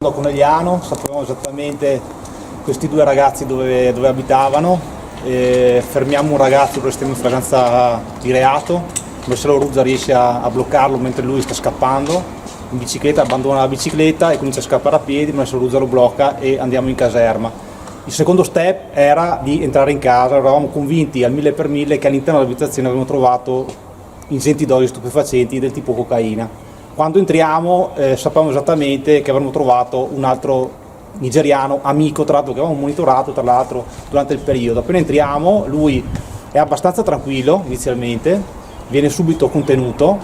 A Conegliano, sapevamo esattamente questi due ragazzi dove abitavano, fermiamo un ragazzo per estrema fragranza di reato, Marcello Ruzza riesce a bloccarlo mentre lui sta scappando in bicicletta, abbandona la bicicletta e comincia a scappare a piedi, Marcello Ruzza lo blocca e andiamo in caserma. Il secondo step era di entrare in casa, eravamo convinti al 1000 che all'interno dell'abitazione avevamo trovato ingenti dosi stupefacenti del tipo cocaina. Quando entriamo sapevamo esattamente che avremmo trovato un altro nigeriano, amico tra l'altro, che avevamo monitorato tra l'altro durante il periodo. Appena entriamo lui è abbastanza tranquillo inizialmente, viene subito contenuto,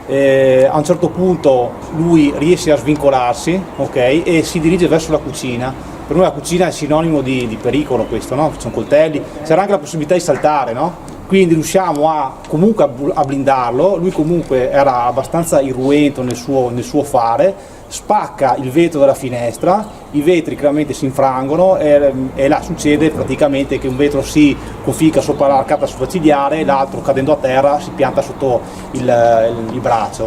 a un certo punto lui riesce a svincolarsi, okay, e si dirige verso la cucina. Per noi la cucina è sinonimo di pericolo questo, no? Ci sono coltelli, c'era anche la possibilità di saltare, no? Quindi riusciamo comunque a blindarlo, lui comunque era abbastanza irruento nel suo fare, spacca il vetro della finestra, i vetri chiaramente si infrangono e là succede praticamente che un vetro si conficca sopra l'arcata sopraccigliare e l'altro cadendo a terra si pianta sotto il braccio.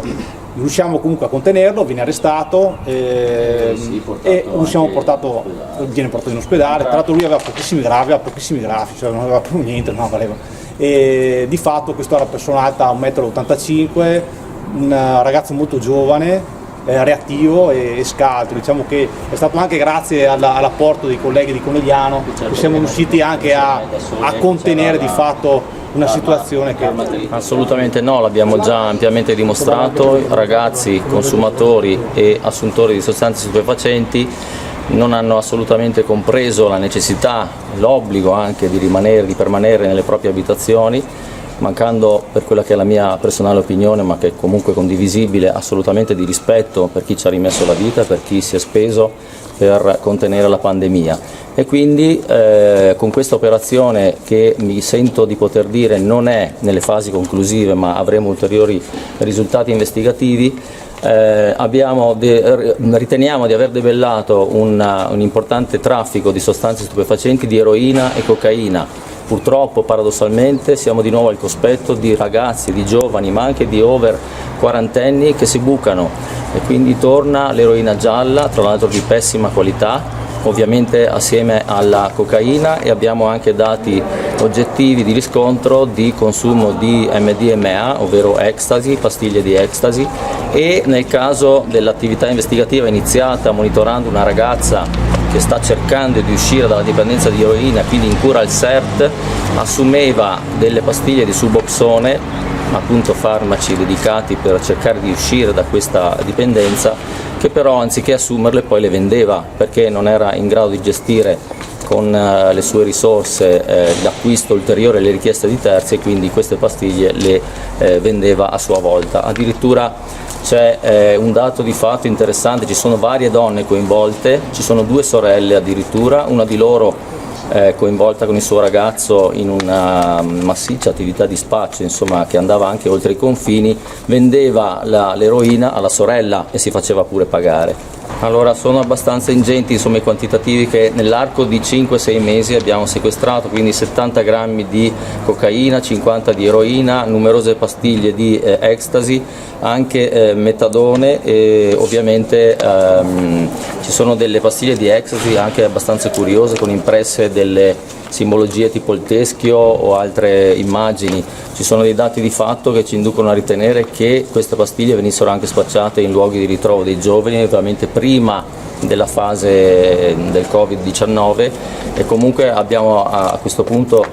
Riusciamo comunque a contenerlo, viene arrestato e viene portato in ospedale. Tra l'altro lui aveva pochissimi grafi, cioè non aveva più niente, no, valeva. E di fatto questa era una persona alta 1,85 m, un ragazzo molto giovane, reattivo e scaltro. Diciamo che è stato anche grazie all'apporto dei colleghi di Conegliano che siamo riusciti anche a contenere di fatto una situazione che... Assolutamente no, l'abbiamo già ampiamente dimostrato. Ragazzi, consumatori e assuntori di sostanze stupefacenti non hanno assolutamente compreso la necessità, l'obbligo anche di permanere nelle proprie abitazioni, mancando, per quella che è la mia personale opinione, ma che è comunque condivisibile, assolutamente di rispetto per chi ci ha rimesso la vita, per chi si è speso per contenere la pandemia. E quindi con questa operazione, che mi sento di poter dire non è nelle fasi conclusive ma avremo ulteriori risultati investigativi, riteniamo di aver debellato un importante traffico di sostanze stupefacenti, di eroina e cocaina. Purtroppo, paradossalmente, siamo di nuovo al cospetto di ragazzi, di giovani, ma anche di over quarantenni che si bucano, e quindi torna l'eroina gialla, tra l'altro di pessima qualità, ovviamente assieme alla cocaina, e abbiamo anche dati oggettivi di riscontro di consumo di MDMA, ovvero ecstasy, pastiglie di ecstasy, e nel caso dell'attività investigativa iniziata monitorando una ragazza che sta cercando di uscire dalla dipendenza di eroina, quindi in cura al CERT, assumeva delle pastiglie di Suboxone, appunto farmaci dedicati per cercare di uscire da questa dipendenza, che però anziché assumerle poi le vendeva perché non era in grado di gestire con le sue risorse l'acquisto ulteriore e le richieste di terzi, e quindi queste pastiglie le vendeva a sua volta. Addirittura c'è un dato di fatto interessante: ci sono varie donne coinvolte, ci sono 2 sorelle addirittura, una di loro coinvolta con il suo ragazzo in una massiccia attività di spaccio, insomma, che andava anche oltre i confini, vendeva l'eroina alla sorella e si faceva pure pagare. Allora sono abbastanza ingenti, insomma, i quantitativi che nell'arco di 5-6 mesi abbiamo sequestrato, quindi 70 grammi di cocaina, 50 di eroina, numerose pastiglie di ecstasy, anche metadone, e ovviamente ci sono delle pastiglie di ecstasy anche abbastanza curiose, con impresse delle simbologie tipo il teschio o altre immagini. Ci sono dei dati di fatto che ci inducono a ritenere che queste pastiglie venissero anche spacciate in luoghi di ritrovo dei giovani, ovviamente prima della fase del Covid-19, e comunque abbiamo a questo punto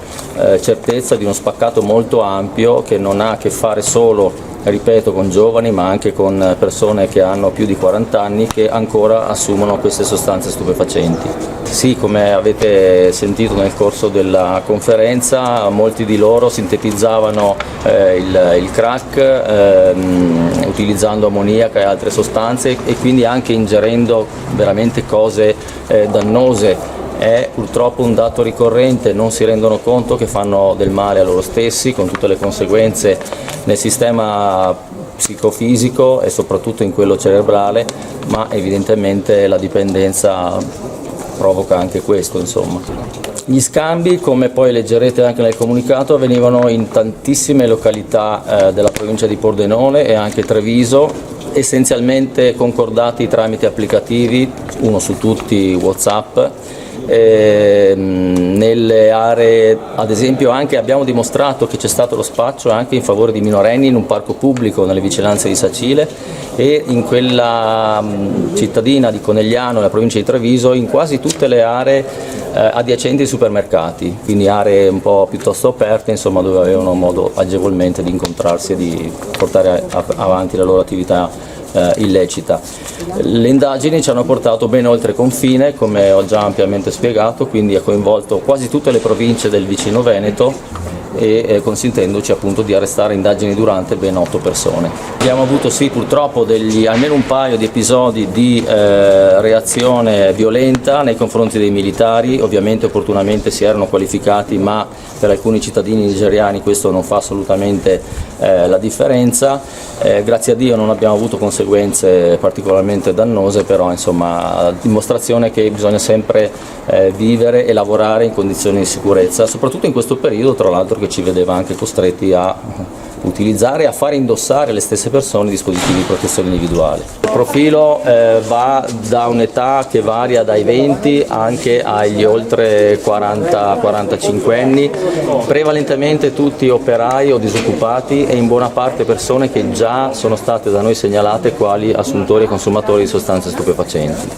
certezza di uno spaccato molto ampio che non ha a che fare solo, ripeto, con giovani, ma anche con persone che hanno più di 40 anni che ancora assumono queste sostanze stupefacenti. Sì, come avete sentito nel corso della conferenza, molti di loro sintetizzavano il crack utilizzando ammoniaca e altre sostanze, e quindi anche ingerendo veramente cose dannose. È purtroppo un dato ricorrente, non si rendono conto che fanno del male a loro stessi, con tutte le conseguenze nel sistema psicofisico e soprattutto in quello cerebrale, ma evidentemente la dipendenza provoca anche questo, insomma. Gli scambi, come poi leggerete anche nel comunicato, avvenivano in tantissime località della provincia di Pordenone e anche Treviso, essenzialmente concordati tramite applicativi, uno su tutti WhatsApp. Nelle aree, ad esempio, anche abbiamo dimostrato che c'è stato lo spaccio anche in favore di minorenni in un parco pubblico nelle vicinanze di Sacile e in quella cittadina di Conegliano, nella provincia di Treviso, in quasi tutte le aree adiacenti ai supermercati, quindi aree un po' piuttosto aperte, insomma, dove avevano modo agevolmente di incontrarsi e di portare avanti la loro attività illecita. Le indagini ci hanno portato ben oltre confine, come ho già ampiamente spiegato, quindi ha coinvolto quasi tutte le province del vicino Veneto e consentendoci appunto di arrestare indagini durante ben 8 persone. Abbiamo avuto sì purtroppo almeno un paio di episodi di reazione violenta nei confronti dei militari, ovviamente opportunamente si erano qualificati, ma per alcuni cittadini nigeriani questo non fa assolutamente la differenza. Grazie a Dio non abbiamo avuto conseguenze particolarmente dannose, però insomma dimostrazione che bisogna sempre vivere e lavorare in condizioni di sicurezza, soprattutto in questo periodo, tra l'altro, che ci vedeva anche costretti a utilizzare e a fare indossare alle stesse persone dispositivi di protezione individuale. Il profilo va da un'età che varia dai 20 anche agli oltre 40-45 anni, prevalentemente tutti operai o disoccupati e in buona parte persone che già sono state da noi segnalate quali assuntori e consumatori di sostanze stupefacenti.